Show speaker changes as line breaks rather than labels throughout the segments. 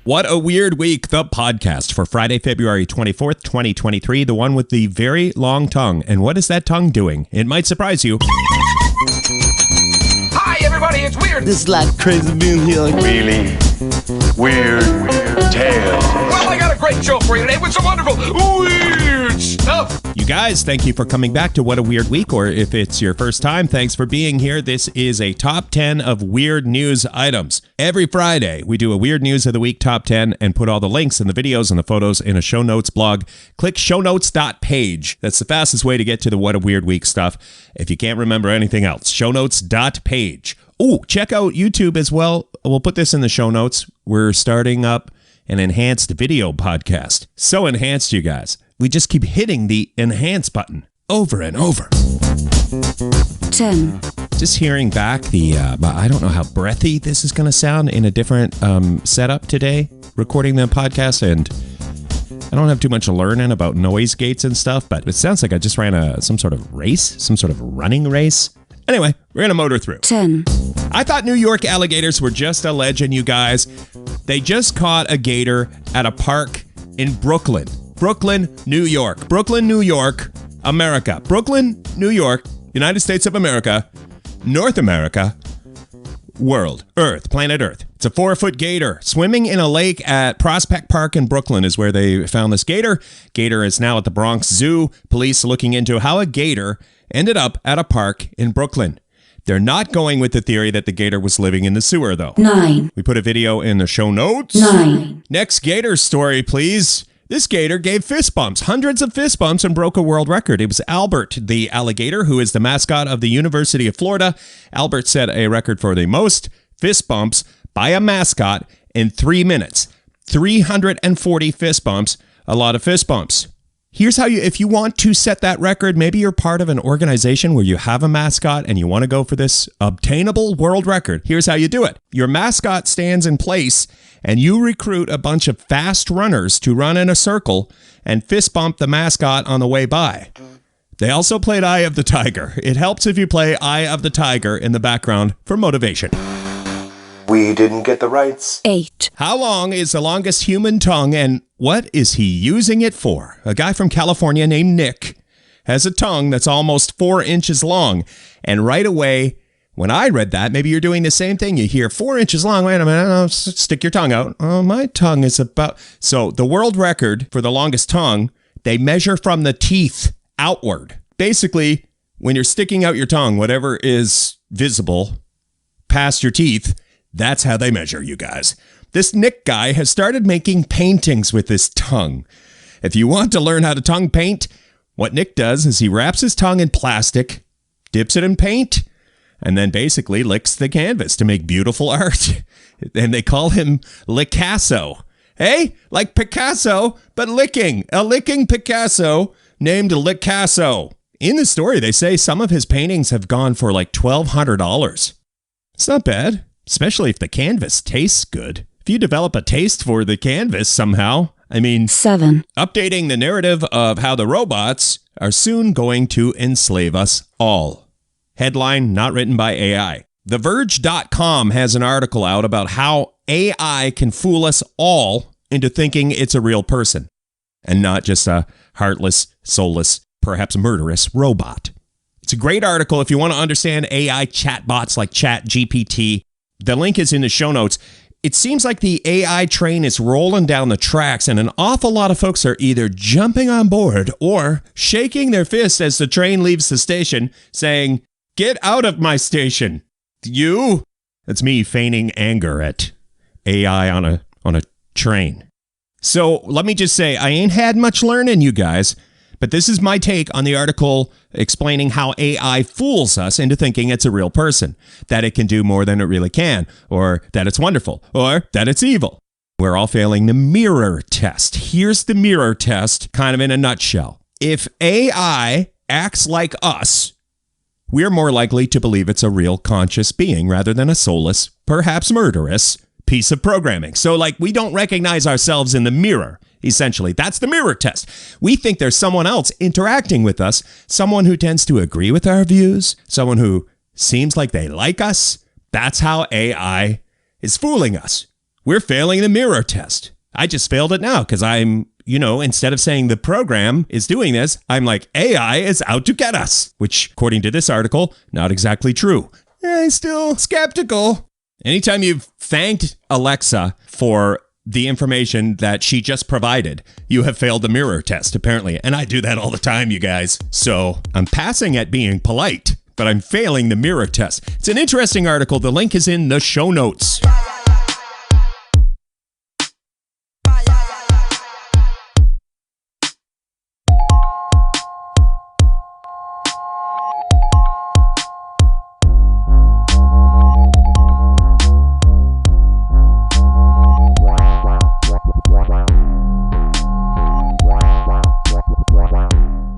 What a Weird Week, the podcast for Friday, February 24th, 2023, the one with the very long tongue. And what is that tongue doing? It might surprise you.
Hi, everybody, it's Weird.
This is like crazy being here.
Really weird tales.
Well, I got a great show for you today with some wonderful weird stuff.
You guys, thank you for coming back to What a Weird Week, or if it's your first time, thanks for being here. This is a top 10 of weird news items. Every Friday, we do a Weird News of the Week top 10 and put all the links and the videos and the photos in a show notes blog. Click shownotes.page. That's the fastest way to get to the What a Weird Week stuff if you can't remember anything else. Shownotes.page. Oh, check out YouTube as well. We'll put this in the show notes. We're starting up an enhanced video podcast. So enhanced, you guys. We just keep hitting the enhance button over and over.
10.
Just hearing back the, I don't know how breathy this is going to sound in a different setup today, recording the podcast, and I don't have too much learning about noise gates and stuff, but it sounds like I just ran some sort of race, some sort of running race. Anyway, we're going to motor through.
10.
I thought New York alligators were just a legend, you guys. They just caught a gator at a park in Brooklyn. Brooklyn, New York. Brooklyn, New York, America. Brooklyn, New York, United States of America, North America, world, Earth, planet Earth. It's a 4-foot gator swimming in a lake at Prospect Park in Brooklyn is where they found this gator. Gator is now at the Bronx Zoo. Police looking into how a gator ended up at a park in Brooklyn. They're not going with the theory that the gator was living in the sewer, though.
9.
We put a video in the show notes.
9.
Next gator story, please. This gator gave fist bumps, hundreds of fist bumps, and broke a world record. It was Albert, the alligator, who is the mascot of the University of Florida. Albert set a record for the most fist bumps by a mascot in 3 minutes. 340 fist bumps, a lot of fist bumps. Here's how if you want to set that record, maybe you're part of an organization where you have a mascot and you want to go for this obtainable world record. Here's how you do it. Your mascot stands in place and you recruit a bunch of fast runners to run in a circle and fist bump the mascot on the way by. They also played Eye of the Tiger. It helps if you play Eye of the Tiger in the background for motivation.
We didn't get the rights.
8.
How long is the longest human tongue, and what is he using it for? A guy from California named Nick has a tongue that's almost 4 inches long. And right away, when I read that, maybe you're doing the same thing. You hear 4 inches long. Wait a minute. Stick your tongue out. Oh, my tongue is about... So the world record for the longest tongue, they measure from the teeth outward. Basically, when you're sticking out your tongue, whatever is visible past your teeth, that's how they measure, you guys. This Nick guy has started making paintings with his tongue. If you want to learn how to tongue paint, what Nick does is he wraps his tongue in plastic, dips it in paint, and then basically licks the canvas to make beautiful art. And they call him Licasso. Hey, like Picasso, but licking. A licking Picasso named Licasso. In the story, they say some of his paintings have gone for like $1,200. It's not bad. Especially if the canvas tastes good. If you develop a taste for the canvas somehow,
7.
Updating the narrative of how the robots are soon going to enslave us all. Headline, not written by AI. TheVerge.com has an article out about how AI can fool us all into thinking it's a real person and not just a heartless, soulless, perhaps murderous robot. It's a great article if you want to understand AI chatbots like ChatGPT. The link is in the show notes. It seems like the AI train is rolling down the tracks, and an awful lot of folks are either jumping on board or shaking their fists as the train leaves the station, saying, "Get out of my station, you!" That's me feigning anger at AI on a train. So let me just say, I ain't had much learning, you guys. But this is my take on the article explaining how AI fools us into thinking it's a real person, that it can do more than it really can, or that it's wonderful, or that it's evil. We're all failing the mirror test. Here's the mirror test, kind of in a nutshell. If AI acts like us, we're more likely to believe it's a real conscious being rather than a soulless, perhaps murderous piece of programming. So we don't recognize ourselves in the mirror. Essentially, that's the mirror test. We think there's someone else interacting with us, someone who tends to agree with our views, someone who seems like they like us. That's how AI is fooling us. We're failing the mirror test. I just failed it now because I'm, instead of saying the program is doing this, I'm like, AI is out to get us, which, according to this article, not exactly true. Still skeptical. Anytime you've thanked Alexa for the information that she just provided, you have failed the mirror test, apparently. And I do that all the time, you guys. So I'm passing at being polite, but I'm failing the mirror test. It's an interesting article. The link is in the show notes.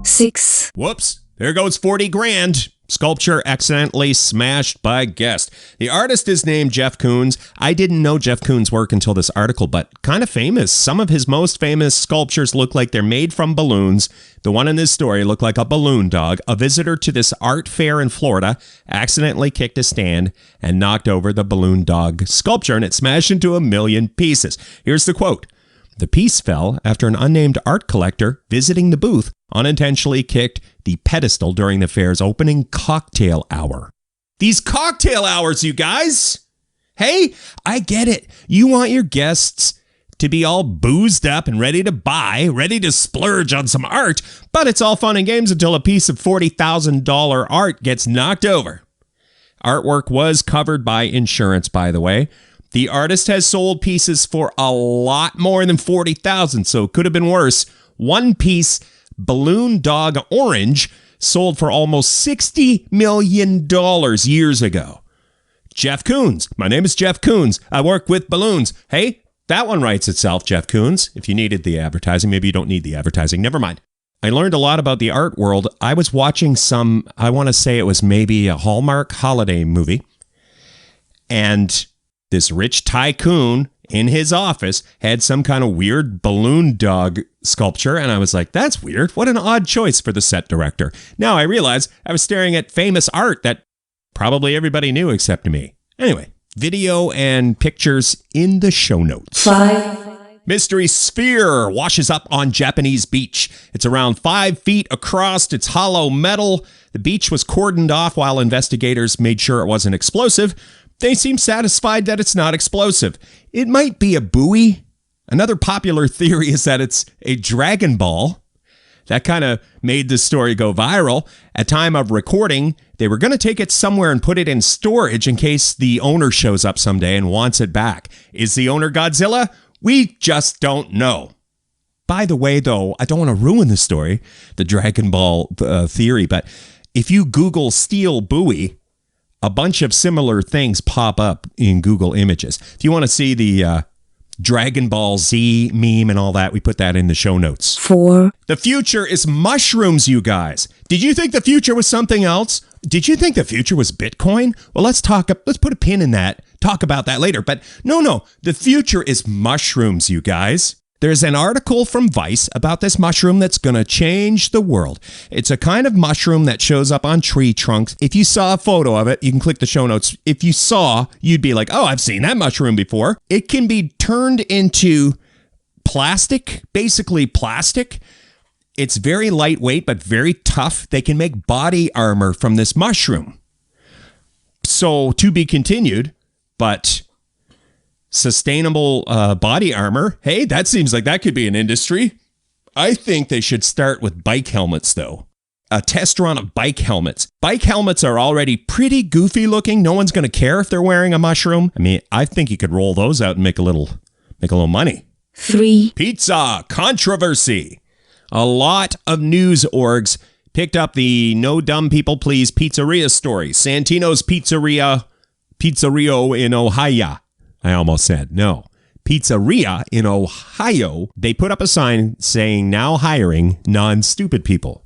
Six.
Whoops. There goes 40 grand. Sculpture accidentally smashed by guest. The artist is named Jeff Koons. I didn't know Jeff Koons' work until this article, but kind of famous. Some of his most famous sculptures look like they're made from balloons. The one in this story looked like a balloon dog. A visitor to this art fair in Florida accidentally kicked a stand and knocked over the balloon dog sculpture, and it smashed into a million pieces. Here's the quote. The piece fell after an unnamed art collector visiting the booth unintentionally kicked the pedestal during the fair's opening cocktail hour. These cocktail hours, you guys! Hey, I get it. You want your guests to be all boozed up and ready to buy, ready to splurge on some art, but it's all fun and games until a piece of $40,000 art gets knocked over. Artwork was covered by insurance, by the way. The artist has sold pieces for a lot more than $40,000, so it could have been worse. One piece, Balloon Dog Orange, sold for almost $60 million years ago. Jeff Koons. My name is Jeff Koons. I work with balloons. Hey, that one writes itself, Jeff Koons. If you needed the advertising, maybe you don't need the advertising. Never mind. I learned a lot about the art world. I was watching I want to say it was maybe a Hallmark holiday movie, and this rich tycoon in his office had some kind of weird balloon dog sculpture, and I was like, that's weird. What an odd choice for the set director. Now I realize I was staring at famous art that probably everybody knew except me. Anyway, video and pictures in the show notes.
5.
Mystery sphere washes up on Japanese beach. It's around 5 feet across. It's hollow metal. The beach was cordoned off while investigators made sure it wasn't explosive. They seem satisfied that it's not explosive. It might be a buoy. Another popular theory is that it's a Dragon Ball. That kind of made this story go viral. At time of recording, they were going to take it somewhere and put it in storage in case the owner shows up someday and wants it back. Is the owner Godzilla? We just don't know. By the way, though, I don't want to ruin the story, the Dragon Ball theory, but if you Google steel buoy, a bunch of similar things pop up in Google Images. If you want to see the Dragon Ball Z meme and all that, we put that in the show notes.
4.
The future is mushrooms, you guys. Did you think the future was something else? Did you think the future was Bitcoin? Well, let's put a pin in that. Talk about that later. But no, the future is mushrooms, you guys. There's an article from Vice about this mushroom that's going to change the world. It's a kind of mushroom that shows up on tree trunks. If you saw a photo of it, you can click the show notes. If you saw, you'd be like, oh, I've seen that mushroom before. It can be turned into plastic, basically plastic. It's very lightweight, but very tough. They can make body armor from this mushroom. So to be continued, but sustainable body armor. Hey, that seems like that could be an industry. I think they should start with bike helmets, though. A test run of bike helmets. Bike helmets are already pretty goofy looking. No one's going to care if they're wearing a mushroom. I mean, I think you could roll those out and make a little money.
3.
Pizza controversy. A lot of news orgs picked up the No Dumb People Please pizzeria story. Santino's Pizzeria in Ohio. I almost said no. Pizzeria in Ohio. They put up a sign saying now hiring non-stupid people.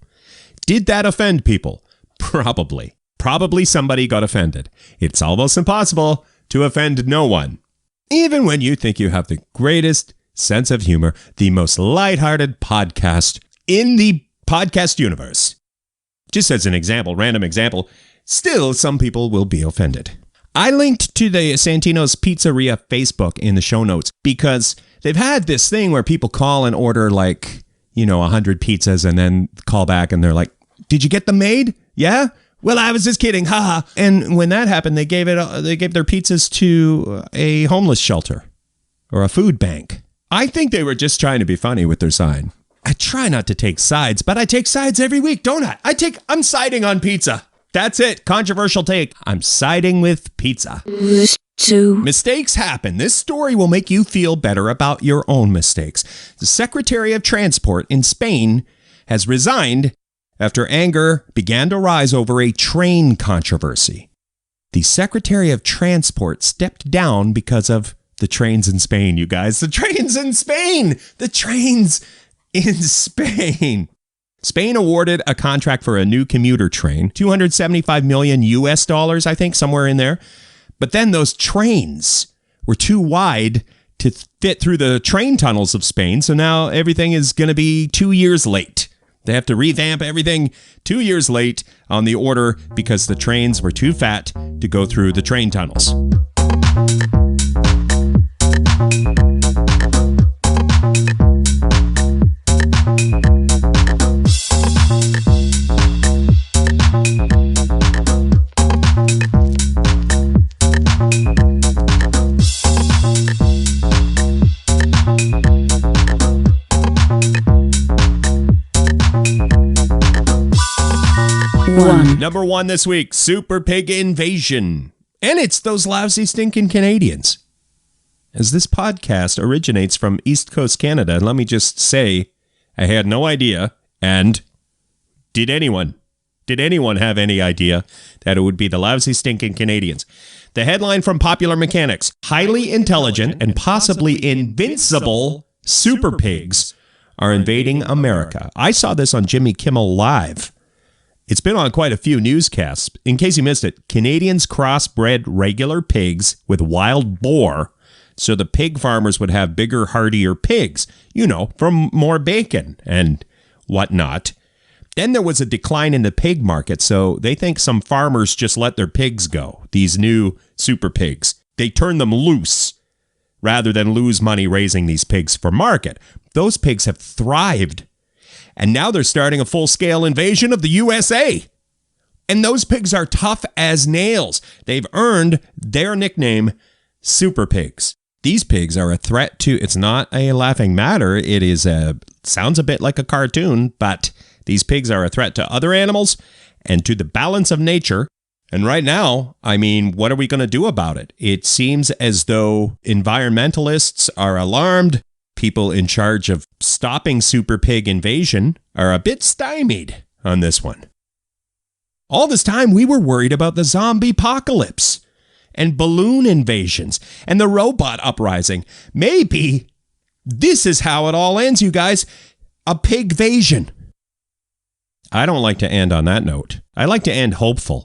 Did that offend people? Probably. Probably somebody got offended. It's almost impossible to offend no one. Even when you think you have the greatest sense of humor, the most lighthearted podcast in the podcast universe. Just as an example, random example, still some people will be offended. I linked to the Santino's Pizzeria Facebook in the show notes because they've had this thing where people call and order 100 pizzas and then call back and they're like, did you get them made? Yeah? Well, I was just kidding. Haha. And when that happened, they gave their pizzas to a homeless shelter or a food bank. I think they were just trying to be funny with their sign. I try not to take sides, but I take sides every week, don't I? I'm siding on pizza. That's it. Controversial take. I'm siding with pizza.
2,
Mistakes happen. This story will make you feel better about your own mistakes. The Secretary of Transport in Spain has resigned after anger began to rise over a train controversy. The Secretary of Transport stepped down because of the trains in Spain, you guys. The trains in Spain! The trains in Spain. Spain awarded a contract for a new commuter train, $275 million US dollars, I think, somewhere in there. But then those trains were too wide to fit through the train tunnels of Spain. So now everything is going to be 2 years late. They have to revamp everything 2 years late on the order because the trains were too fat to go through the train tunnels. Number 1 this week, Super Pig Invasion. And it's those lousy, stinkin' Canadians. As this podcast originates from East Coast Canada, let me just say, I had no idea, and did anyone have any idea that it would be the lousy, stinkin' Canadians? The headline from Popular Mechanics, highly intelligent and possibly invincible super pigs are invading America. I saw this on Jimmy Kimmel Live. It's been on quite a few newscasts. In case you missed it, Canadians crossbred regular pigs with wild boar so the pig farmers would have bigger, hardier pigs, for more bacon and whatnot. Then there was a decline in the pig market, so they think some farmers just let their pigs go, these new super pigs. They turn them loose rather than lose money raising these pigs for market. Those pigs have thrived. And now they're starting a full-scale invasion of the USA. And those pigs are tough as nails. They've earned their nickname, Super Pigs. These pigs are a threat to, it's not a laughing matter, sounds a bit like a cartoon, but these pigs are a threat to other animals and to the balance of nature. And right now, what are we going to do about it? It seems as though environmentalists are alarmed. People in charge of stopping super pig invasion are a bit stymied on this one. All this time, we were worried about the zombie apocalypse and balloon invasions and the robot uprising. Maybe this is how it all ends, you guys. A pigvasion. I don't like to end on that note. I like to end hopeful.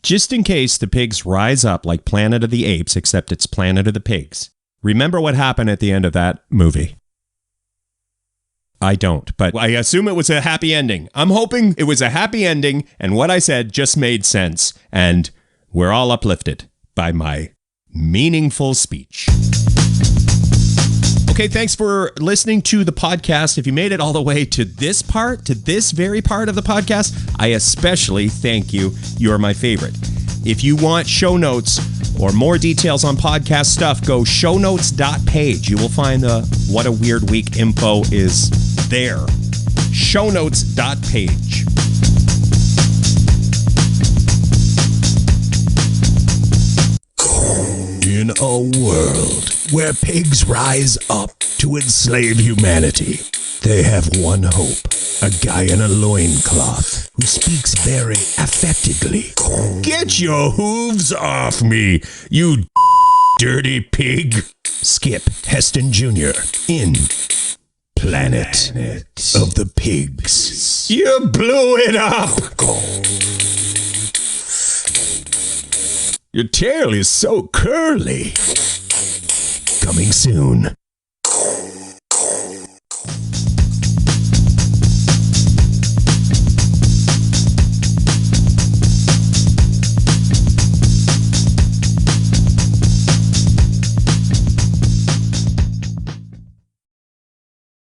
Just in case the pigs rise up like Planet of the Apes, except it's Planet of the Pigs. Remember what happened at the end of that movie? I don't, but I assume it was a happy ending. I'm hoping it was a happy ending, and what I said just made sense, and we're all uplifted by my meaningful speech. Okay, thanks for listening to the podcast. If you made it all the way to this very part of the podcast, I especially thank you. You are my favorite. If you want show notes or more details on podcast stuff, go shownotes.page. You will find the What a Weird Week info is there. Shownotes.page. In a world where pigs rise up to enslave humanity, they have one hope. A guy in a loincloth who speaks very affectedly. Get your hooves off me, you dirty pig. Skip Heston Jr. in Planet of the Pigs. You blew it up! Your tail is so curly. Coming soon.